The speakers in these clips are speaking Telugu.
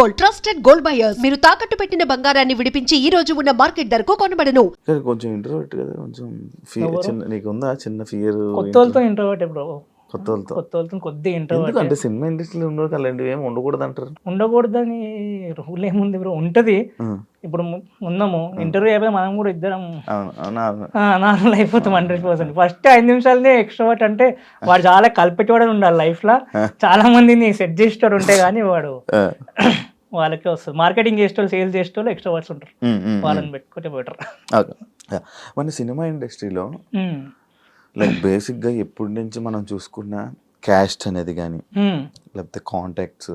Gold, trusted gold buyers. మీరు తాకట్టు పెట్టిన బంగారాన్ని విడిపించి ఈ రోజు ఉన్న మార్కెట్ ధరకు కొనబడను. కానీ కొంచెం ఇంట్రోవర్ట్ కదా, కొంచెం చిన్న నీకుందా చిన్న ఫియర్? కొత్త వాళ్ళతో ఇంట్రోవర్ట్ బ్రో. కొత్త వాళ్ళతో కొద్దిగా ఇంట్రోవర్ట్. ఎందుకంటే సినిమా ఇండస్ట్రీలో ఉండవు అలాంటివి ఏమి ఉండకూడదు అంటారు. ఉండకూడదని రూల్ ఏముంది బ్రో, ఉంటది. ఇప్పుడు ఉన్నాము, ఇంటర్వ్యూ అయిపోయి మనం కూడా ఇద్దరం నార్మల్ అయిపోతాం 100%. ఫస్ట్ 5 నిమిషాలనే ఎక్స్ట్రోవర్ట్ అంటే వాడు చాలా కలిపెట్టేవాడు ఉండాలి లైఫ్ లో. చాలా మందిని సెట్ చేసేవాడు ఉంటే గానీ వాడు వాళ్ళకే వస్తుంది. మార్కెటింగ్ చేసేవాళ్ళు, సేల్స్ చేసేవాళ్ళు ఎక్స్ట్రోవర్ట్స్ ఉంటారు, వాళ్ళని పెట్టుకుంటే బెటర్. మన సినిమా ఇండస్ట్రీలో లైక్ బేసిక్గా ఎప్పటి నుంచి మనం చూసుకున్న క్యాస్ట్ అనేది కానీ లేకపోతే కాంటాక్ట్స్,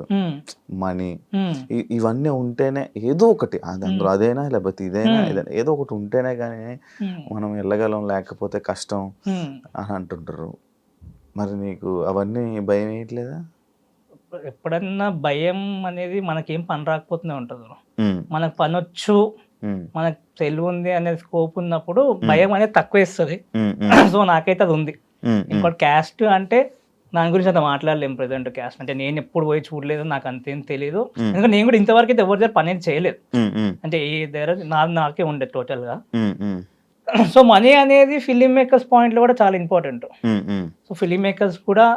మనీ, ఇవన్నీ ఉంటేనే ఏదో ఒకటి అందులో అదైనా లేకపోతే ఇదైనా ఏదో ఒకటి ఉంటేనే కానీ మనం వెళ్ళగలం, లేకపోతే కష్టం అని అంటుంటారు. మరి నీకు అవన్నీ భయం వేయట్లేదా? ఎప్పుడన్నా భయం అనేది మనకేం పని రాకపోతూనే ఉంటుంది. మనకు పని వచ్చు, మనకు తెలివి ఉంది అనేది స్కోప్ ఉన్నప్పుడు భయం అనేది తక్కువ ఇస్తుంది. సో నాకైతే అది ఉంది. ఇంకోటి క్యాస్ట్ అంటే దాని గురించి అంత మాట్లాడలేము ప్రెసెంట్. క్యాస్ట్ అంటే నేను ఎప్పుడు పోయి చూడలేదు, నాకు అంతేం తెలియదు. ఎందుకంటే నేను కూడా ఇంతవరకు అయితే ఎవరి దగ్గర పని అయితే చేయలేదు. అంటే ఏ దగ్గర నాకే ఉండేది టోటల్ గా. సో మనీ అనేది ఫిలిం మేకర్స్ పాయింట్ లో కూడా చాలా ఇంపార్టెంట్. సో ఫిలిం మేకర్స్ కూడా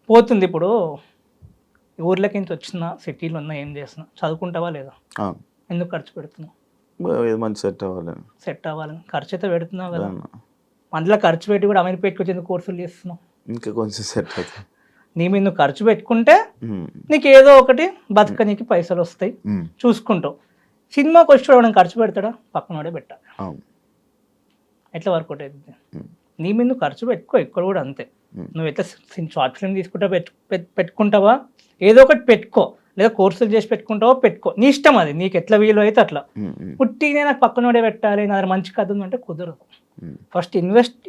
పోతుంది. ఇప్పుడు ఊర్లకి నుంచి వచ్చిన సిటీలో ఉన్నా ఏం చేస్తున్నా, చదువుకుంటావా లేదా, ఎందుకు ఖర్చు పెడుతున్నావు? సెట్ అవ్వాలని ఖర్చు అయితే పెడుతున్నావు కదా. అందులో ఖర్చు పెట్టి కూడా అమెరికా పెట్టుకొచ్చి ఎందుకు కోర్సులు చేస్తున్నావు? ఇంకా కొంచెం సెట్ అవుతుంది. నీ మీద నువ్వు ఖర్చు పెట్టుకుంటే నీకు ఏదో ఒకటి బతకనీకి పైసలు వస్తాయి, చూసుకుంటావు. సినిమాకి వచ్చి చూడడం ఖర్చు పెడతాడా? పక్కనోడే పెట్టాలి. ఎట్లా వర్కౌట్ అవుతుంది? నీ మీద నువ్వు ఖర్చు పెట్టుకో. ఇక్కడ కూడా అంతే. నువ్వు ఎట్లా షార్ట్ ఫిల్మ్ తీసుకుంటా పెట్టుకుంటావా, ఏదో ఒకటి పెట్టుకో. లేదా కోర్సులు చేసి పెట్టుకుంటావో పెట్టుకో, నీ ఇష్టం. అది నీకు ఎట్లా వీలు అయితే అట్లా. పుట్టినే నాకు పక్కనోడే పెట్టాలి, నా మంచి కథ ఉందంటే కుదరదు. ఫస్ట్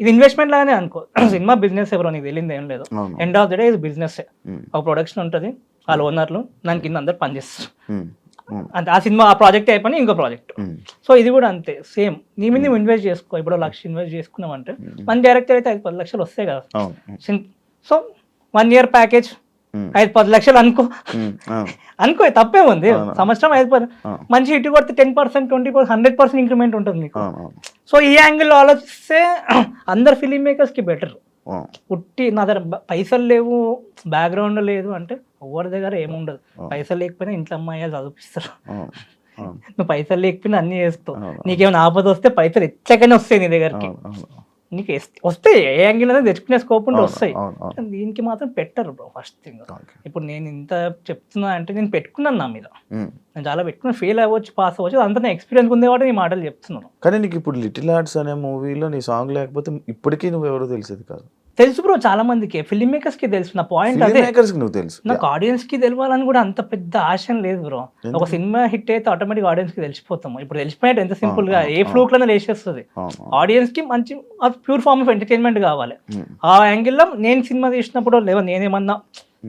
ఇది ఇన్వెస్ట్మెంట్ లాగానే అనుకో. సినిమా బిజినెస్ ఎవరో నీకు తెలియదు ఏం లేదు. ఎండ్ ఆఫ్ ద డే ఇది బిజినెస్. ఒక ప్రొడక్షన్ ఉంటుంది, వాళ్ళ ఓనర్లు, దాని కింద అందరు పనిచేస్తారు. అంటే ఆ సినిమా ఆ ప్రాజెక్ట్ అయిపోయి ఇంకో ప్రాజెక్ట్. సో ఇది కూడా అంతే సేమ్. నీ మీద నువ్వు ఇన్వెస్ట్ చేసుకో. ఇప్పుడు 1 లక్ష ఇన్వెస్ట్ చేసుకున్నావు అంటే మన డైరెక్టర్ అయితే 5-10 లక్షలు వస్తాయి కదా. సో 1 year ప్యాకేజ్ 5-10 లక్షలు అనుకో తప్పేముంది. సంవత్సరం 5 మంచి హిట్ కొడితే 10%, 20%, 100% ఇంక్రిమెంట్ ఉంటుంది నీకు. సో ఈ యాంగిల్లో ఆలోచిస్తే అందరు ఫిలిం మేకర్స్ కి బెటర్. పుట్టి నా దగ్గర పైసలు లేవు, బ్యాక్గ్రౌండ్ లేదు అంటే ఎవరి దగ్గర ఏముండదు. పైసలు లేకపోయినా ఇంట్లో అమ్మాయి చదివిస్తారు. నువ్వు పైసలు లేకపోయినా అన్ని చేస్తావు. నీకేమైనా ఆపద వస్తే పైసలు ఎట్లకైనా వస్తాయి నీ దగ్గరికి. నీకు వస్తాయి, ఏ యాంగిల్ అనేది తెచ్చుకునే స్కోప్ ఉంటే వస్తాయి. దీనికి మాత్రం పెట్టరు బ్రో ఫస్ట్ థింగ్. ఇప్పుడు నేను ఇంత చెప్తున్నా అంటే నేను పెట్టుకున్నాను నా మీద. నేను చాలా పెట్టుకున్నా, ఫెయిల్ అవ్వచ్చు, పాస్ అవ్వచ్చు, అంతా నేను ఎక్స్పీరియన్స్ ఉంది కాబట్టి నీ మాటలు చెప్తున్నాను. కానీ నీకు ఇప్పుడు లిటిల్ ఆర్ట్స్ అనే మూవీలో నీ సాంగ్ లేకపోతే ఇప్పటికీ నువ్వు ఎవరో తెలిసేది కాదు. తెలుసు బ్రో, చాలా మందికి, ఫిల్మ్ మేకర్స్ కి తెలుసు. నా పాయింట్ అదే, నువ్వు తెలుసు. నాకు ఆడియన్స్ కి తెలియాలని కూడా అంత పెద్ద ఆశ లేదు బ్రో. ఒక సినిమా హిట్ అయితే ఆటోమేటిక్ ఆడియన్స్ కి తెలిసిపోతాము. ఇప్పుడు తెలిసిపోయాడు ఎంత సింపుల్ గా, ఏ ఫ్లూక్ లోనే లేచేస్తుంది. ఆడియన్స్ కి మంచి ప్యూర్ ఫార్మ్ ఆఫ్ ఎంటర్టైన్మెంట్ కావాలి. ఆ యాంగిల్లో నేను సినిమా తీసినప్పుడు లేదా నేనేమన్నా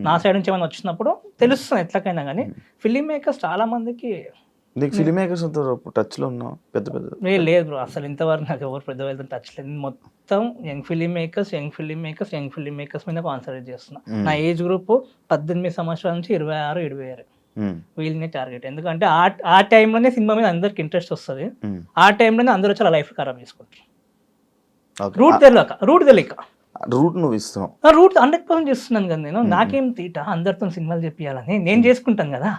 నా సైడ్ నుంచి ఏమన్నా వచ్చినప్పుడు తెలుస్తుంది ఎట్లకైనా. కానీ ఫిలిం మేకర్స్ చాలా మందికి. నీకు ఫిలిం మేకర్స్ టచ్ లో ఉన్నావు? పెద్ద లేదు బ్రో, అసలు ఇంతవరకు నాకు ఎవరు పెద్ద వాళ్ళతో టచ్ లేదు. మొత్తం యంగ్ ఫిలిం మేకర్స్ మీద కాన్సన్ట్రేట్ చేస్తున్నా. నా ఏజ్ గ్రూప్ 18 సంవత్సరాల నుంచి 26-27 వీళ్ళని టార్గెట్. ఎందుకంటే ఆ టైంలోనే సినిమా మీద అందరికి ఇంట్రెస్ట్ వస్తుంది. ఆ టైంలోనే అందరూ చాలా లైఫ్ ఖరాబ్ చేసుకుంటారు. రూట్ తెలియక రూట్ నువ్వు ఇస్తావు. రూట్ 100% చేస్తున్నాను కదా నేను. నాకేం తీట అందరితో సినిమాలు చెప్పాలని, నేను చేసుకుంటాను కదా.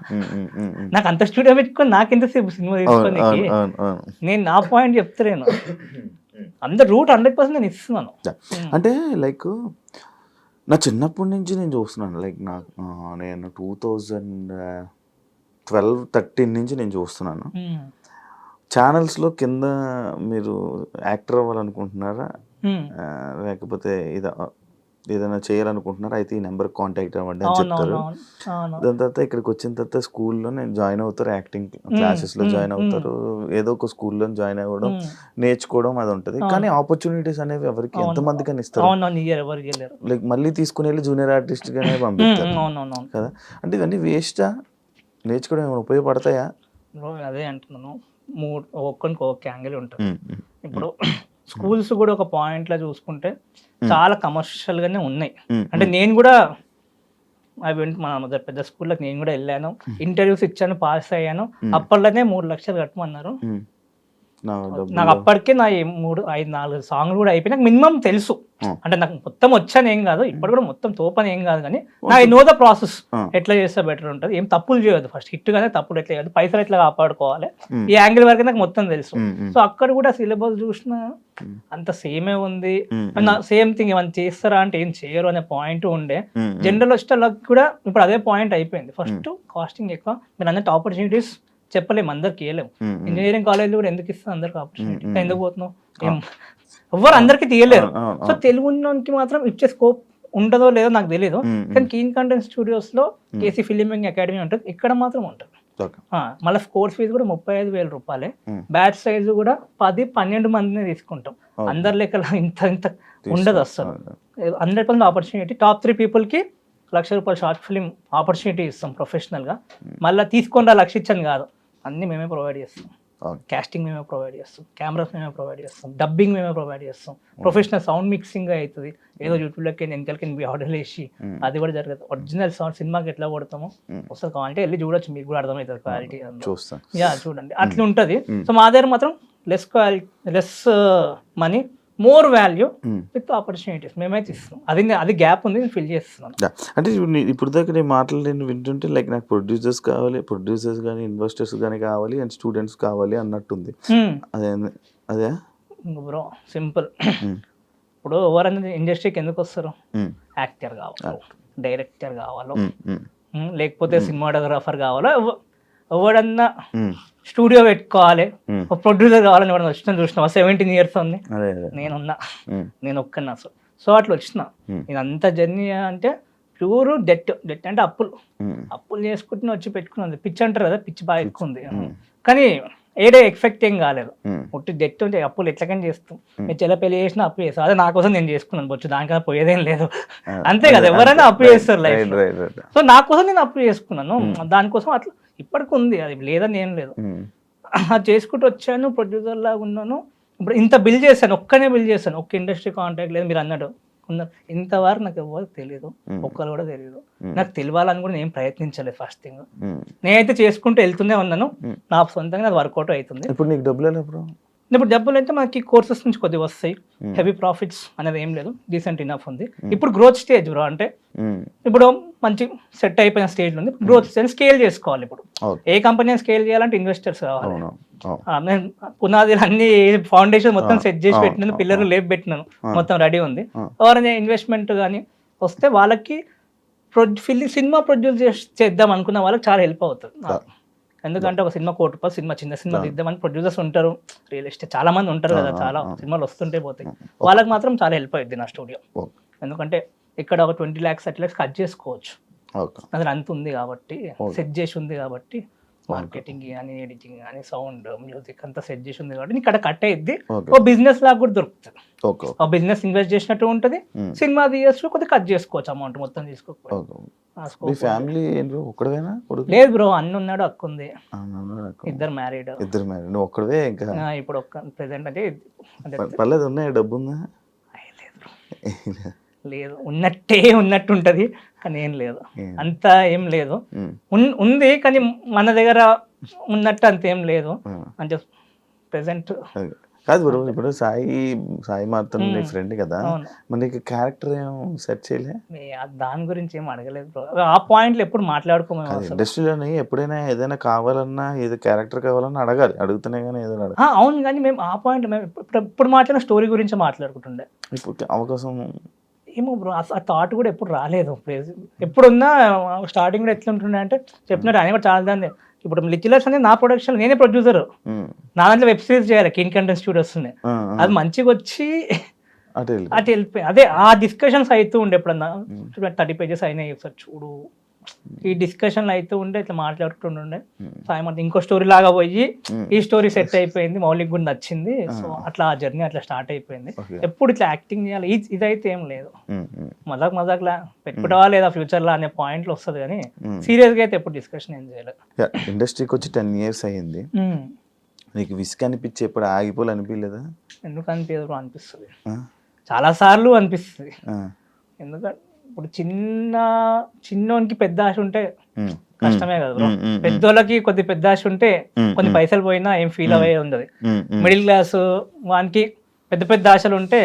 నాకు అంత స్టూడియో పెట్టుకొని నాకెంతసేపు సినిమా తీసుకోనికి. నేను నా పాయింట్ చెప్తలేను. అందరు రూట్ 100% నేను ఇస్తున్నాను. అంటే లైక్ నా చిన్నప్పటి నుంచి నేను చూస్తున్నాను. లైక్ నేను 2012-13 నుంచి నేను చూస్తున్నాను. ఛానల్స్లో కింద మీరు యాక్టర్ అవ్వాలనుకుంటున్నారా, లేకపోతే ఏదైనా చేయాలనుకుంటున్నారా, అయితే ఈ నెంబర్ కాంటాక్ట్ అవ్వండి అని చెప్తారు. దాని తర్వాత ఇక్కడికి వచ్చిన తర్వాత స్కూల్లో నేను జాయిన్ అవుతారు, యాక్టింగ్ క్లాసెస్లో జాయిన్ అవుతారు, ఏదో ఒక స్కూల్లో జాయిన్ అవ్వడం, నేర్చుకోవడం అది ఉంటుంది. కానీ ఆపర్చునిటీస్ అనేవి ఎవరికి ఎంతమందికి అని ఇస్తారు. లైక్ మళ్ళీ తీసుకుని వెళ్ళి జూనియర్ ఆర్టిస్ట్ గానే పంపిస్తారు కదా. అంటే ఇవన్నీ వేస్టా? నేర్చుకోవడం ఏమైనా ఉపయోగపడతాయా? అదే అంటున్నాను, ఒక్కరికి ఒక యాంగిల్ ఉంటుంది. ఇప్పుడు స్కూల్స్ కూడా ఒక పాయింట్ లో చూసుకుంటే చాలా కమర్షియల్ గానే ఉన్నాయి. అంటే నేను కూడా అవి మన పెద్ద స్కూల్లోకి నేను కూడా వెళ్ళాను, ఇంటర్వ్యూస్ ఇచ్చాను, పాస్ అయ్యాను. అప్పట్లోనే 3 లక్షలు కట్టమన్నారు. నాకు అప్పటికే నా 3-5-4 సాంగ్లు కూడా అయిపోయి నాకు మినిమం తెలుసు. అంటే నాకు మొత్తం వచ్చాను ఏం కాదు, ఇప్పుడు కూడా మొత్తం తోపని ఏం కాదు, కానీ నా ఐ నో ద ప్రాసెస్ ఎట్లా చేస్తే బెటర్ ఉంటుంది, ఏం తప్పులు చేయదు, ఫస్ట్ హిట్ గానే తప్పులు ఎట్లా చేయదు, పైసలు ఎట్లా కాపాడుకోవాలి, ఈ యాంగిల్ వరకు నాకు మొత్తం తెలుసు. సో అక్కడ కూడా సిలబస్ చూసినా అంత సేమే ఉంది, సేమ్ థింగ్ ఏమైనా చేస్తారా అంటే ఏం చేయరు అనే పాయింట్ ఉండే. జనరల్ వచ్చేటోళ్ళకి కూడా ఇప్పుడు అదే పాయింట్ అయిపోయింది. ఫస్ట్ కాస్టింగ్ ఎక్కువ, మీరు అన్నట్టు ఆపర్చునిటీస్ చెప్పలేము, అందరికి ఇవ్వలేము. ఇంజనీరింగ్ కాలేజ్లో కూడా ఎందుకు ఇస్తాను అందరికి ఆపర్చునిటీ, ఎందుకు పోతున్నావు, ఏం ఎవరు అందరికి తీయలేరు. సో తెలుగు ఉన్నోనికి మాత్రం ఇచ్చే స్కోప్ ఉంటుందో లేదో నాకు తెలియదు, కానీ కీన్ కంటెంట్ స్టూడియోస్ లో కేసీ ఫిలిం మేకింగ్ అకాడమీ ఉంటుంది, ఇక్కడ మాత్రం ఉంటుంది. మళ్ళీ కోర్స్ ఫీజు కూడా 35,000 రూపాయలే, బ్యాచ్ సైజ్ కూడా 10-12 మందిని తీసుకుంటాం, అందరి లెక్కల ఇంత ఉండదు అసలు. 100% ఆపర్చునిటీ. టాప్ 3 పీపుల్ కి ₹1,00,000 షార్ట్ ఫిలిం ఆపర్చునిటీ ఇస్తాం ప్రొఫెషనల్ గా. మళ్ళీ తీసుకొని లక్ష ఇచ్చాను కాదు, అన్ని మేమే ప్రొవైడ్ చేస్తాం. కాస్టింగ్ మేమే ప్రొవైడ్ చేస్తాం, కెమెరాస్ మేమే ప్రొవైడ్ చేస్తాం, డబ్బింగ్ మేమే ప్రొవైడ్ చేస్తాం, ప్రొఫెషనల్ సౌండ్ మిక్సింగ్ అవుతుంది, ఏదో యూట్యూబ్లోకి వెనకాలకి ఆర్డర్ వేసి అది కూడా జరగదు. ఒరిజినల్ సౌండ్ సినిమాకి ఎట్లా కొడతామో వస్తుంది, కావాలంటే వెళ్ళి చూడొచ్చు, మీకు కూడా అర్థమవుతుంది క్వాలిటీ. యా చూడండి అట్లా ఉంటుంది. సో మా దగ్గర మాత్రం less quality, less money, more value with opportunities మేమైతే ఇస్తాం. అది గ్యాప్ ఉంది, నేను ఫిల్ చేస్తున్నాను. అంటే ఇప్పుడు దాకా నేను మాటలు నేను వింటుంటే లైక్ నాకు ప్రొడ్యూసర్స్ కానీ ఇన్వెస్టర్స్ కానీ కావాలి అండ్ స్టూడెంట్స్ కావాలి అన్నట్టుంది. అదే బ్రో సింపుల్. ఇప్పుడు ఎవరన్నా ఇండస్ట్రీకి ఎందుకు వస్తారు, యాక్టర్ కావాలో, డైరెక్టర్ కావాలో, లేకపోతే సినిమాటోగ్రాఫర్ కావాలో, ఎవడన్నా స్టూడియో పెట్టుకోవాలి, ప్రొడ్యూసర్ కావాలని ఎవరైనా వచ్చిన చూసినా 17 years ఉంది, నేను ఒక్కన్నా. సో అట్లా వచ్చిన ఇదంతా జర్నీ అంటే ప్యూర్ డెట్ అంటే అప్పులు చేసుకుంటే వచ్చి పెట్టుకున్నది. పిచ్చి అంటారు కదా, పిచ్చి బాగా ఎక్కువ ఉంది, కానీ ఏడే ఎక్స్పెక్ట్ ఏం కాలేదు. ఒట్టి డెట్ ఉంటే అప్పులు ఎట్లకని చేస్తాం, మీరు చెల్ల పెళ్లి చేసినా అప్పు చేస్తాం, అదే నా కోసం నేను చేసుకున్నాను వచ్చు, దానికన్నా పోయేదేం లేదు, అంతే కదా, ఎవరైనా అప్పు చేస్తారు లైఫ్. సో నా కోసం నేను అప్పు చేసుకున్నాను, దానికోసం అట్లా ఇప్పటికి ఉంది, అది లేదని ఏం లేదు. అది చేసుకుంటూ వచ్చాను, ప్రొడ్యూసర్ లాగా ఉన్నాను. ఇప్పుడు ఇంత బిల్ చేశాను, ఒక్కనే బిల్ చేశాను, ఒక్క ఇండస్ట్రీ కాంటాక్ట్ లేదు. మీరు అన్నట్టు ఇంతవరకు నాకు ఎవరు తెలియదు, ఒక్కరు కూడా తెలియదు, నాకు తెలియాలని కూడా నేను ప్రయత్నించలేదు. ఫస్ట్ థింగ్ నేనైతే చేసుకుంటూ వెళ్తూనే ఉన్నాను, నా సొంతంగా నాకు వర్కౌట్ అవుతుంది. ఇప్పుడు నీకు డబ్బులు ఇప్పుడు డబ్బులు అయితే మనకి కోర్సెస్ నుంచి కొద్దిగా వస్తాయి, హెవీ ప్రాఫిట్స్ అనేది ఏం లేదు, డీసెంట్ ఇనఫ్ ఉంది. ఇప్పుడు గ్రోత్ స్టేజ్ బ్రో, అంటే ఇప్పుడు మంచి సెట్ అయిపోయిన స్టేజ్ ఉంది, గ్రోత్ స్టేజ్ స్కేల్ చేసుకోవాలి. ఇప్పుడు ఏ కంపెనీ స్కేల్ చేయాలంటే ఇన్వెస్టర్స్ కావాలి. పునాది అన్ని ఫౌండేషన్ మొత్తం సెట్ చేసి పెట్టినాను, పిల్లలు లేపు పెట్టినాను, మొత్తం రెడీ ఉంది. ఎవరైనా ఇన్వెస్ట్మెంట్ కానీ వస్తే వాళ్ళకి సినిమా ప్రొడ్యూస్ చేద్దాం అనుకున్న వాళ్ళకి చాలా హెల్ప్ అవుతుంది. ఎందుకంటే ఒక సినిమా ₹1,00,00,000 సినిమా, చిన్న సినిమా తీద్దామని ప్రొడ్యూసర్స్ ఉంటారు, రియల్ ఎస్టేట్ చాలా మంది ఉంటారు కదా, చాలా సినిమాలు వస్తుంటే పోతాయి, వాళ్ళకి మాత్రం చాలా హెల్ప్ అవుతుంది నా స్టూడియో. ఎందుకంటే ఇక్కడ ఒక 20 lakhs 30 lakhs కట్ చేసుకోవచ్చు, అది అంత ఉంది కాబట్టి, సెట్ చేసి ఉంది కాబట్టి, మార్కెటింగ్ కానీ ఎడిటింగ్ కానీ సౌండ్ మ్యూజిక్ అంతా సెట్ చేసి ఉంది కాబట్టి ఇక్కడ కట్ అయ్యిద్ది. ఒక బిజినెస్ లాగా కూడా దొరుకుతుంది, ఒక బిజినెస్ ఇన్వెస్ట్ చేసినట్టు ఉంటుంది, సినిమా తీయచ్చు, కొద్దిగా కట్ చేసుకోవచ్చు, అమౌంట్ మొత్తం తీసుకోకపోతే. లేదు బ్రో, అన్న ఉన్నాడు, అక్క ఉంది, ఇద్దరు మ్యారీడ్. ఇప్పుడు ప్రెసెంట్ అంటే డబ్బు ఉందా? లేదు, ఉన్నట్టు ఉంటది, కానీ ఏం లేదు, అంతా ఏం లేదు. ఉంది కానీ మన దగ్గర ఉన్నట్టు అంత ఏం లేదు, అంటే ప్రెసెంట్ కాదు బ్రో. ఇప్పుడు సాయి మాత్రం నీ ఫ్రెండ్ కదా, మనకి క్యారెక్టర్ ఏం సెట్ చేయలే? దాని గురించి ఏం అడగలేదు బ్రో, ఆ పాయింట్లు ఎప్పుడు మాట్లాడుకోమే. ఇండస్ట్రీలోని ఎప్పుడైనా ఏదైనా కావాలన్నా, ఏదో క్యారెక్టర్ కావాలన్నా అడగాలి, అడుగుతున్నాయి కానీ ఏదో అడగాలి. అవును, కానీ మేము ఆ పాయింట్ మేము ఇప్పుడు మాట్లాడిన స్టోరీ గురించి మాట్లాడుకుంటుండే. ఇప్పుడు అవకాశం ఏమో బ్రో, ఆ థాట్ కూడా ఎప్పుడు రాలేదు. ఎప్పుడున్నా స్టార్టింగ్ కూడా ఎట్లుంటుండే అంటే చెప్పినట్టు ఆయన కూడా చాలా దాన్ని. ఇప్పుడు లిటిలర్స్ అనేది నా ప్రొడక్షన్, నేనే ప్రొడ్యూసర్, నా దాంట్లో వెబ్ సిరీస్ చేయాలి, కీన్ కంటెంట్ స్టూడియోస్ ఉన్నాయి, అది మంచిగా వచ్చి అటు వెళ్ళిపోయి. అదే ఆ డిస్కషన్స్ అవుతూ ఉండే, ఎప్పుడన్నా 30 pages అయినాయి ఒకసారి చూడు, ఈ డిస్కషన్లు అయితే ఉండే, ఇట్లా మాట్లాడుతుండే. సాయంత్రం ఇంకో స్టోరీ లాగా పోయి ఈ స్టోరీ సెట్ అయిపోయింది, మౌలిక్ కూడా నచ్చింది, సో అట్లా ఆ జర్నీ అట్లా స్టార్ట్ అయిపోయింది. ఎప్పుడు ఇట్లా యాక్టింగ్ చేయాలి ఇదైతే ఏం లేదు, మజాక్లా పెట్టుకుంటావా లేదా ఫ్యూచర్ లా అనే పాయింట్లు వస్తుంది, కానీ సీరియస్ గా అయితే ఎప్పుడు డిస్కషన్ ఏం చేయలేదు. ఇండస్ట్రీకి వచ్చి 10 years అయ్యింది, నీకు విసుగు అనిపించి ఎప్పుడు ఆగిపోవాలనిపించలేదా? ఎందుకు అనిపించదు? అనిపిస్తుంది, చాలా సార్లు అనిపిస్తుంది. ఎందుకంటే ఇప్పుడు చిన్నోనికి పెద్ద ఆశ ఉంటే కష్టమే కదా బ్రో. పెద్దోళ్ళకి కొద్ది పెద్ద ఆశ ఉంటే కొన్ని పైసలు పోయినా ఏం ఫీల్ అయ్యే ఉండదు. మిడిల్ క్లాస్ వానికి పెద్ద పెద్ద ఆశలు ఉంటే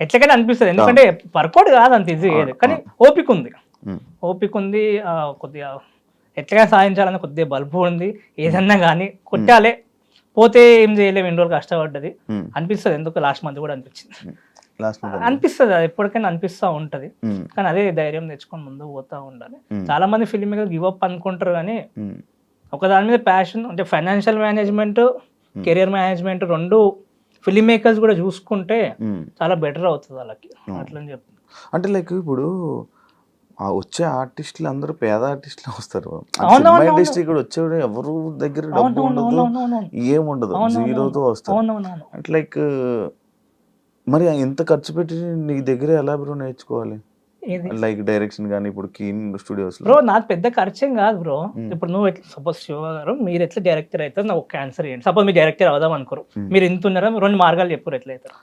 ఎట్లకైనా అనిపిస్తుంది, ఎందుకంటే వర్కౌట్ కాదు అంత ఈజీ ఏది, కానీ ఓపిక ఉంది. కొద్దిగా ఎట్లగా సాధించాలని కొద్దిగా బల్బు ఉంది. ఏదన్నా కానీ కొట్టాలే, పోతే ఏం చేయలేము, ఎన్ని రోజులు కష్టపడ్డది అనిపిస్తుంది. ఎందుకు లాస్ట్ మంత్ కూడా అనిపిస్తుంది, అది ఎప్పటికైనా అనిపిస్తూ ఉంటది. కానీ అదే ధైర్యం తెచ్చుకొని ముందుకు పోతా ఉండాలి. చాలా మంది ఫిల్మ్ మేకర్ గివ్ అప్ అనుకుంటారు, కానీ ఒక దాని మీద ప్యాషన్ అంటే ఫైనాన్షియల్ మేనేజ్మెంట్, కెరియర్ మేనేజ్మెంట్ రెండు ఫిల్మ్ మేకర్స్ కూడా చూసుకుంటే చాలా బెటర్ అవుతుంది వాళ్ళకి. అట్లని చెప్తాను. అంటే లైక్ ఇప్పుడు వచ్చే ఆర్టిస్టులు అందరూ పేద ఆర్టిస్టులు వస్తారు. ఇండస్ట్రీ కూడా వచ్చేవాడు ఎవరు దగ్గర డబ్బు ఉండదు, ఏముండదు, జీరోతో వస్తారు. అంటే లైక్ మరి ఎంత ఖర్చు పెట్టి నీ దగ్గర ఎలా బ్రో నేర్చుకోవాలి? లైక్ డైరెక్షన్ కానీ ఇప్పుడు కీన్ స్టూడియోస్ బ్రో నాకు పెద్ద ఖర్చేం కాదు బ్రో. ఇప్పుడు నువ్వు ఎట్లా సపోజ్ శివ గారు మీరు ఎట్లా డైరెక్టర్ అవుతారు, నాకు క్యాన్సర్ చేయండి. సపోజ్ మీరు డైరెక్టర్ అవుదాం అనుకోరు, మీరు ఇంత ఉన్నారా, 2 మార్గాలు చెప్పారు ఎట్లా అవుతారు.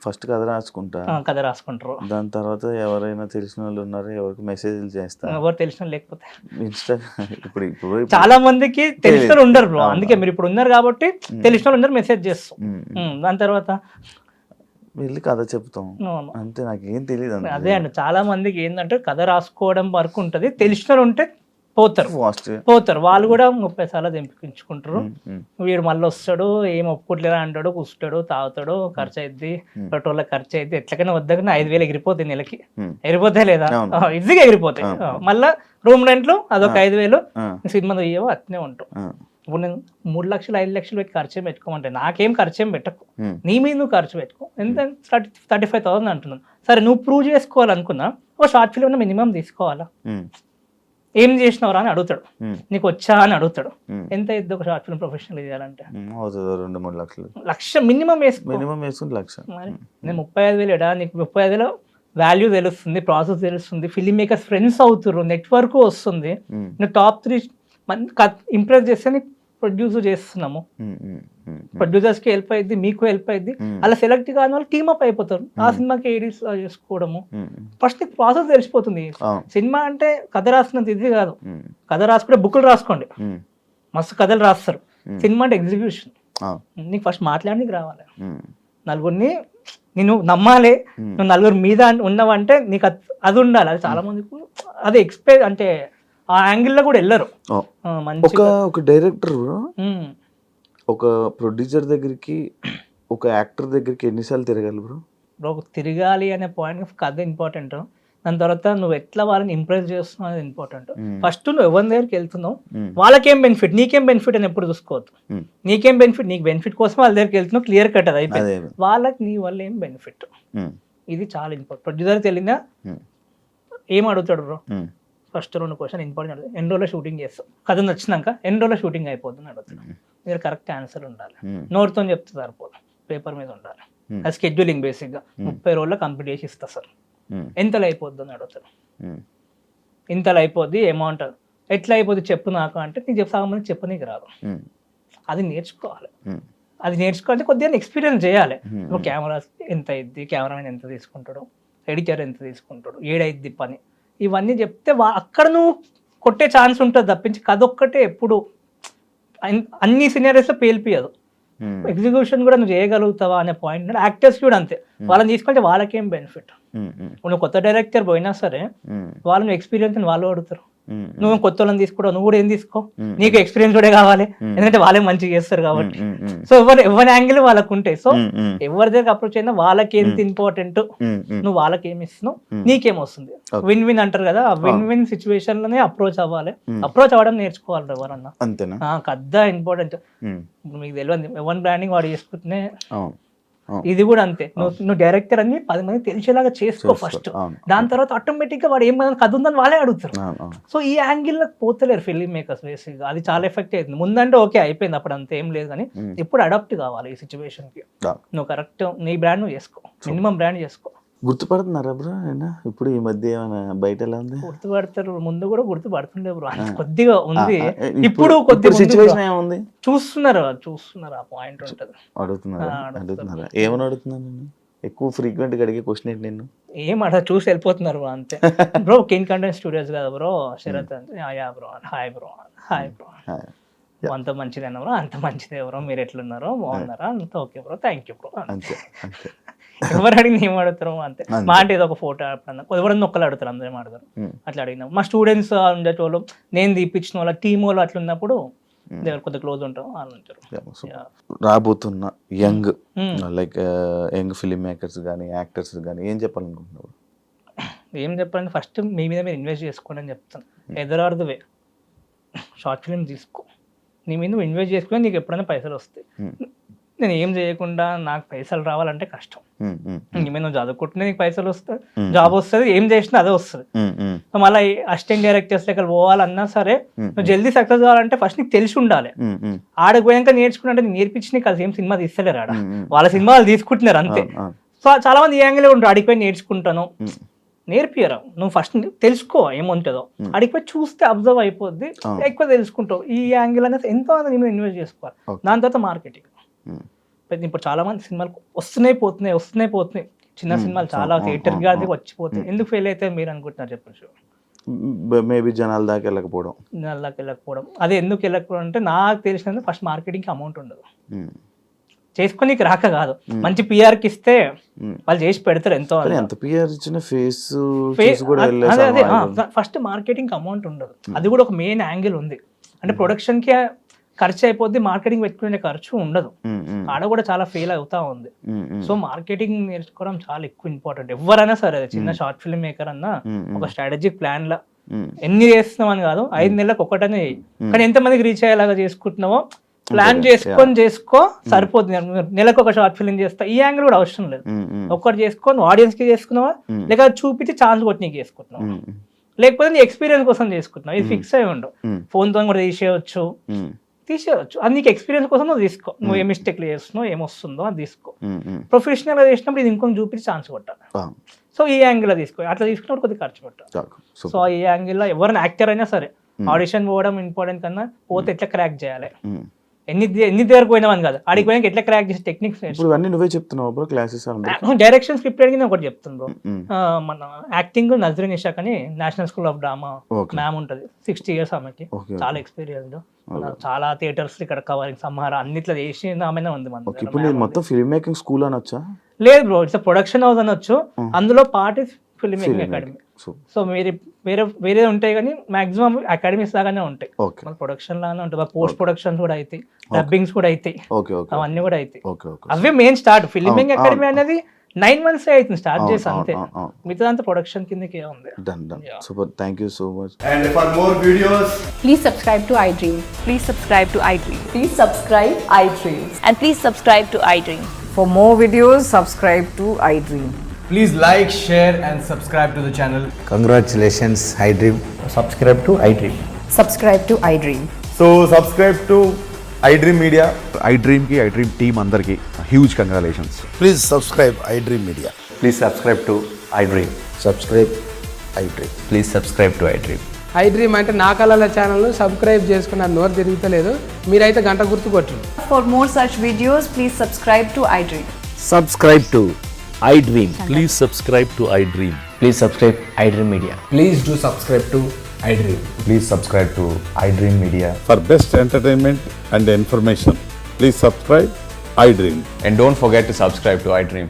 ఫస్ట్ కథ రాసుకుంటారు, దాని తర్వాత ఎవరైనా తెలిసిన వాళ్ళు ఉన్నారు ఎవరికి మెసేజ్లు చేస్తారు, ఎవరు తెలిసిన లేకపోతే ఇన్స్టా. ఇప్పుడు చాలా మందికి తెలిసిన ఉండరు బ్రో, అందుకే మీరు ఇప్పుడు ఉన్నారు కాబట్టి తెలిసిన వాళ్ళు ఉన్నారు, మెసేజ్ చేస్తాం. దాని తర్వాత వెళ్ళి కథ చెప్తాం అంతే, నాకేం తెలియదు. అదే అండి, చాలా మందికి ఏంటంటే కథ రాసుకోవడం వరకు ఉంటది, తెలిసిన ఉంటే పోతారు వాళ్ళు కూడా 30 సార్లు దింపించుకుంటారు. వీడు మళ్ళీ వస్తాడు, ఏం ఒప్పుకోట్లేదా అంటాడు, కూర్చుంటాడు, తాగుతాడు, ఖర్చు అయింది, పెట్రోల్ ఖర్చు అయింది, ఎట్లకైనా వద్దకనే 5,000 ఎగిరిపోతాయి నెలకి. ఎగిరిపోతాయి లేదా ఈజీగా ఎగిరిపోతాయి. మళ్ళీ రూమ్ రెంట్లు అదొక 5,000, సినిమా అయ్యేవో అట్నే ఉంటాం. ఇప్పుడు నేను 3 లక్షలు 5 లక్షలు పెట్టి ఖర్చు ఏం పెట్టుకోమంటే నాకేం ఖర్చు ఏం పెట్టకు, నీ మీద నువ్వు ఖర్చు పెట్టుకో. ఎంత 35,000 అంటున్నాను. సరే నువ్వు ప్రూవ్ చేసుకోవాలనుకున్నా ఒక షార్ట్ ఫిల్మ్ మినిమం తీసుకోవాలా, ఏం చేసినవరా అని అడుగుతాడు, నీకు వచ్చా అని అడుగుతాడు. ఎంత అయింది ఒక షార్ట్ ఫిల్మ్ ప్రొఫెషనల్ చేయాలంటే? 2-3 లక్షలు, లక్ష మినిమం వేసుకుని లక్ష. మరి నేను 35,000 ఎడా, నీకు 35,000 వాల్యూ తెలుస్తుంది, ప్రాసెస్ తెలుస్తుంది, ఫిల్మ్ మేకర్స్ ఫ్రెండ్స్ అవుతారు, నెట్వర్క్ వస్తుంది. నువ్వు టాప్ 3 ఇంప్రెస్ చేస్తే నీకు ప్రొడ్యూస్ చేస్తున్నాము, ప్రొడ్యూసర్స్కి హెల్ప్ అయింది, మీకు హెల్ప్ అయింది. అలా సెలెక్ట్ కాని వాళ్ళు టీమప్ అయిపోతారు, ఆ సినిమాకి ఎడిట్స్ చేసుకోవడము. ఫస్ట్ నీకు ప్రాసెస్ తెలిసిపోతుంది. సినిమా అంటే కథ రాసినంత ఇది కాదు, కథ రాసుకుంటే బుక్లు రాసుకోండి, మస్తు కథలు రాస్తారు. సినిమా అంటే ఎగ్జిక్యూషన్, నీకు ఫస్ట్ మాట్లాడడానికి రావాలి, నలుగురిని నేను నమ్మాలి, నువ్వు నలుగురు మీద ఉన్నావంటే నీకు అది ఉండాలి. అది చాలా మందికి అది ఎక్స్పెక్ట్ అంటే ఆ యాంగిల్లో కూడా వెళ్ళరు. ఒక డైరెక్టర్ ఒక ప్రొడ్యూసర్ దగ్గరికి, ఒక యాక్టర్ దగ్గరికి ఎన్నిసార్లు తిరగాలి బ్రో? తిరగాలి అనే పాయింట్ కథ ఇంపార్టెంట్, దాని తర్వాత నువ్వు ఎట్లా వాళ్ళని ఇంప్రెస్ చేస్తున్నావు అనేది ఇంపార్టెంట్. ఫస్ట్ నువ్వు ఎవరి దగ్గరికి వెళ్తున్నావు, వాళ్ళకేం బెనిఫిట్, నీకేం బెనిఫిట్ అని ఎప్పుడు చూసుకోవద్దు. నీకేం బెనిఫిట్, నీకు బెనిఫిట్ కోసం వాళ్ళ దగ్గరికి వెళ్తున్నావు, క్లియర్ కట్ అది అయిపోయింది. వాళ్ళకి నీ వల్ల ఏం బెనిఫిట్, ఇది చాలా ఇంపార్టెంట్. ప్రొడ్యూసర్కి వెళ్ళినా ఏం అడుగుతాడు బ్రో, ఫస్ట్ 2 క్వశ్చన్ ఇంపార్టెంట్. ఎన్ని రోజుల్లో షూటింగ్ చేస్తాం, కథ నచ్చినాక ఎన్ని రోజుల్లో షూటింగ్ అయిపోతుంది అడుగుతున్నాం. మీరు కరెక్ట్ ఆన్సర్ ఉండాలి, నోట్తో చెప్తే సరిపోదు, పేపర్ మీద ఉండాలి. అది స్కెడ్యూలింగ్ బేసిక్గా 30 రోజుల్లో కంప్లీట్ చేసి ఇస్తా సార్, ఎంతలో అయిపోద్ది అని అడుగుతారు. ఇంతలో అయిపోద్ది, అమౌంట్ ఎట్లా అయిపోద్ది చెప్పు నాకు అంటే, నీకు చెప్పమంది చెప్పు, నీకు రాదు, అది నేర్చుకోవాలి. అది నేర్చుకోవాలంటే కొద్దిగా ఎక్స్పీరియన్స్ చేయాలి. కెమెరా ఎంత అయింది, కెమెరామెన్ ఎంత తీసుకుంటాడు, ఎడిటర్ ఎంత తీసుకుంటాడు, ఏడైద్ది పని, ఇవన్నీ చెప్తే అక్కడ నువ్వు కొట్టే ఛాన్స్ ఉంటుంది తప్పించి కథ ఒక్కటే ఎప్పుడు అన్ని సినారియోస్లో పేలిపియదు. ఎగ్జిక్యూషన్ కూడా నువ్వు చేయగలుగుతావా అనే పాయింట్. యాక్టర్స్ కూడా అంతే, వాళ్ళని తీసుకుంటే వాళ్ళకేం బెనిఫిట్. నువ్వు కొత్త డైరెక్టర్ పోయినా సరే వాళ్ళని ఎక్స్పీరియన్స్ అని వాళ్ళు అడుగుతారు, నువ్వు కొత్త వాళ్ళని తీసుకోవడం, నువ్వు కూడా ఏం తీసుకో, నీకు ఎక్స్పీరియన్స్ కూడా కావాలి, ఎందుకంటే వాళ్ళే మంచిగా చేస్తారు కాబట్టి. సో ఎవరి యాంగిల్ వాళ్ళకు ఉంటాయి. సో ఎవరి దగ్గర అప్రోచ్ అయినా వాళ్ళకి ఎంత ఇంపార్టెంట్, నువ్వు వాళ్ళకి ఏమి ఇస్తున్నావు, నీకేం వస్తుంది. విన్ విన్ అంటారు కదా, ఆ విన్ విన్ సిచ్యువేషన్ లోనే అప్రోచ్ అవ్వాలి. అప్రోచ్ అవ్వడం నేర్చుకోవాలి ఎవరన్నా, కద్ద ఇంపార్టెంట్. మీకు తెలియదు ఎవరి బ్రాండింగ్ వాడు చేసుకుంటేనే ఇది కూడా అంతే. నువ్వు డైరెక్టర్ అని 10 మంది తెలిసేలాగా చేసుకో ఫస్ట్, దాని తర్వాత ఆటోమేటిక్ గా వాడు ఏం కథ ఉందని వాళ్ళే అడుగుతారు. సో ఈ యాంగిల్ పోతలేరు ఫిల్మ్ మేకర్స్ బేసిక్ గా, అది చాలా ఎఫెక్ట్ అవుతుంది. ముందంటే ఓకే అయిపోయింది, అప్పుడు అంత ఏం లేదు, కానీ ఇప్పుడు అడాప్ట్ కావాలి ఈ సిచ్యువేషన్ కి. నువ్వు కరెక్ట్ నీ బ్రాండ్ నువ్వు చేసుకో, మినిమం బ్రాండ్ చేసుకో. గుర్తుపడుతున్నారా బ్రో ఇప్పుడు ఈ మధ్య ఏమైనా బయట ఎలా ఉంది? గుర్తుపడతారు, ముందు కూడా గుర్తుపడుతుండే బ్రో, కొద్దిగా ఉంది, ఇప్పుడు కొద్దిగా సిచ్యువేషన్ చూస్తున్నారు ఆ పాయింట్ ఉంటది. అడుగుతున్నారా? ఏమని అడుగుతున్నాను? ఎక్కువ ఫ్రీక్వెంట్గా అడిగే క్వశ్చన్ ఏంటి నేను? ఏం అట్లా చూసి వెళ్ళిపోతున్నారు bro అంతే. బ్రో కింగ్ కంటెంట్ స్టూడియోస్ కదా బ్రో శరత్ అంటే యా బ్రో హాయ్ బ్రో అంత మంచిదేనా బ్రో, అంత మంచిదే బ్రో, మీరు ఎట్లున్నారో బాగున్నారా, అంత okay bro, thank you bro. అంతే అంతే. ఎవరు అడిగిన ఏం అడుగుతారు అంతే. మా అంటే ఏదో ఒక ఫోటో ఎవరన్నా ఒక్కరు అడుగుతారు, అందరూ ఏం అడుగుతారు. అట్లా అడిగినాం మా స్టూడెంట్స్ ఉండేటోళ్ళు, నేను తీపిచ్చిన వాళ్ళ టీమ్ వాళ్ళు అట్లా ఉన్నప్పుడు దగ్గర కొద్దిగా క్లోజ్ ఉంటాం వాళ్ళు ఉంటారు. రాబోతున్న young like young film makers కానీ యాక్టర్స్ కానీ ఏం చెప్పాలనుకుంటున్నారు? ఏం చెప్పాలంటే ఫస్ట్ మీ మీద మీరు ఇన్వెస్ట్ చేసుకోండి అని చెప్తాను. ఎదరార్దువే షార్ట్ ఫిల్మ్ తీసుకో, నీ మీద నువ్వు ఇన్వెస్ట్ చేసుకుని నీకు ఎప్పుడైనా పైసలు వస్తాయి. నేను ఏం చేయకుండా నాకు పైసలు రావాలంటే కష్టం. నీ మీద నువ్వు చదువుకుంటున్నా నీకు పైసలు వస్తాయి, జాబ్ వస్తుంది, ఏం చేసినా అదే వస్తుంది. మళ్ళీ అసిస్టెంట్ డైరెక్టర్స్ దగ్గర పోవాలన్నా సరే నువ్వు జల్దీ సక్సెస్ కావాలంటే ఫస్ట్ నీకు తెలిసి ఉండాలి. ఆడకు పోయాక నేర్చుకుంటే నీకు నేర్పించి నీకు అది ఏం సినిమా తీస్తలేరు, ఆడ వాళ్ళ సినిమా వాళ్ళు తీసుకుంటున్నారు అంతే. సో చాలా మంది ఈ యాంగిలే ఉంటారు, అడిగిపోయి నేర్చుకుంటాను నేర్పియరా. నువ్వు ఫస్ట్ తెలుసుకో ఏముంటుందో, అడిగిపోయి చూస్తే అబ్జర్వ్ అయిపోద్ది, ఎక్కువ తెలుసుకుంటావు. ఈ యాంగిల్ అనేది ఎంతో నేను ఇన్వెస్ట్ చేసుకోవాలి. దాని తర్వాత మార్కెటింగ్. ఇప్పుడు చాలా మంది సినిమాలు వస్తున్నాయి పోతున్నాయి, చిన్న సినిమాలు చాలా థియేటర్ గాది వచ్చిపోతాయి. ఎందుకు ఫెయిల్ అయితే మీరు అనుకుంటున్నారు చెప్పచ్చు? మేబీ జనాల దాకా వెళ్ళకపోవడం. అదే ఎందుకు వెళ్ళకపోవడం అంటే నాకు తెలిసినందుకు ఫస్ట్ మార్కెటింగ్కి అమౌంట్ ఉండదు. చేసుకొని రాక కాదు, మంచి పిఆర్కి ఇస్తే వాళ్ళు చేసి పెడతారు. ఎంతో ఎంత పిఆర్ ఇచ్చిన ఫేస్ ఫస్ట్ మార్కెటింగ్ అమౌంట్ ఉండదు. అది కూడా ఒక మెయిన్ యాంగిల్ ఉంది. అంటే ప్రొడక్షన్కి ఖర్చు అయిపోద్ది, మార్కెటింగ్ పెట్టుకునే ఖర్చు ఉండదు. ఆడ కూడా చాలా ఫెయిల్ అవుతా ఉంది. సో మార్కెటింగ్ నేర్చుకోవడం చాలా ఎక్కువ ఇంపార్టెంట్. ఎవరైనా సరే, చిన్న షార్ట్ ఫిల్మ్ మేకర్ అన్నా ఒక స్ట్రాటజిక్ ప్లాన్ లా ఎన్ని చేస్తున్నాం అని కాదు, 5 నెలలకు ఒకటనే చేయి. కానీ ఎంతమందికి రీచ్ అయ్యేలాగా చేసుకుంటున్నావో ప్లాన్ చేసుకో సరిపోతుంది. నెలకు ఒక షార్ట్ ఫిల్మ్ చేస్తా, ఈ యాంగిల్ కూడా అవసరం లేదు. ఒక్కటి చేసుకొని ఆడియన్స్ కి చేసుకున్నావా, లేక చూపించి ఛాన్స్ కొట్టి నీకు చేసుకుంటున్నావా, లేకపోతే నీ ఎక్స్పీరియన్స్ కోసం చేసుకుంటున్నావు. ఇది ఫిక్స్ అయి ఉండవు. ఫోన్ తో కూడా తీసేయచ్చు. అది నీకు ఎక్స్పీరియన్స్ కోసం నువ్వు తీసుకో. నువ్వు ఏ మిస్టేక్లు చేస్తున్నావు, ఏమొస్తుందో అది తీసుకో. ప్రొఫెషనల్ గా చేసినప్పుడు ఇది ఇంకొక చూపించి ఛాన్స్ కొట్టాలి. సో ఈ యాంగిల్ లో తీసుకో. అట్లా తీసుకున్నప్పుడు కొద్దిగా ఖర్చు పెట్టాలి. సో ఈ యాంగిల్ లో ఎవరైనా యాక్టర్ అయినా సరే ఆడిషన్ పోవడం ఇంపార్టెంట్ కన్నా పోతే ఎట్లా క్రాక్ చేయాలి, ఎన్ని దగ్గరకు పోయినామని కాదు, ఆడికి పోయినా ఎట్లా క్రాక్ చేసే టెక్నిక్స్ నువ్వే చెప్తున్నావు. క్లాసెస్ డైరెక్షన్ స్క్రిప్ట్ అడిగి ఒకటి చెప్తాను బ్రో. మన యాక్టింగ్ నజరీన్ ఇషాక్ అని national school of drama ma'am ఉంటది, 60 years ఆమెకి, చాలా ఎక్స్పీరియన్స్, చాలా థియేటర్స్ ఇక్కడ కవరింగ్ సంహార అన్నిట్లో చేసి ఆమెనే ఉంది. మొత్తం ఫిల్మ్ మేకింగ్ స్కూల్ అనొచ్చా? లేదు బ్రో, ఇట్స్ ప్రొడక్షన్ హౌస్ అనొచ్చు. అందులో part is film making academy. So వేరే ఉంటాయి కానీ మాక్సిమం అకాడమీస్ లాగానే ఉంటాయి. ప్రొడక్షన్ లాగానే ఉంటాయి, పోస్ట్ ప్రొడక్షన్స్ కూడా అవుతాయి, డబ్బింగ్స్ కూడా అవుతాయి, అవన్నీ కూడా అవుతాయి. అవే మెయిన్ స్టార్ట్. ఫిల్మింగ్ అకాడమీ అనేది 9 months అవుతుంది స్టార్ట్ చేసి, అంతే. మిగతా అంతా ప్రొడక్షన్ కిందకే ఉంది. Super, thank you so much. And for more videos, please subscribe to iDream. Please subscribe to iDream. Please subscribe iDream. And please subscribe to iDream. For more videos, subscribe to iDream. please like, share and subscribe to the channel. Congratulations, iDream. Subscribe to iDream. Subscribe to iDream. So subscribe to iDream Media. iDream ki iDream team andarki huge congratulations. Please subscribe iDream Media. Please subscribe to iDream. Subscribe iDream. Please subscribe to iDream. iDream అంటే నా కళల ఛానల్ను సబ్స్క్రైబ్ చేసుకున్న నోరు తిరుగుతలేదు, మీరైతే గంట గుర్తు కొట్టండి. For more such videos, please subscribe to iDream. Subscribe to iDream. Please subscribe to iDream. Please subscribe iDream Media. Please do subscribe to iDream. Please subscribe to iDream Media. For best entertainment and information, please subscribe iDream. And don't forget to subscribe to iDream.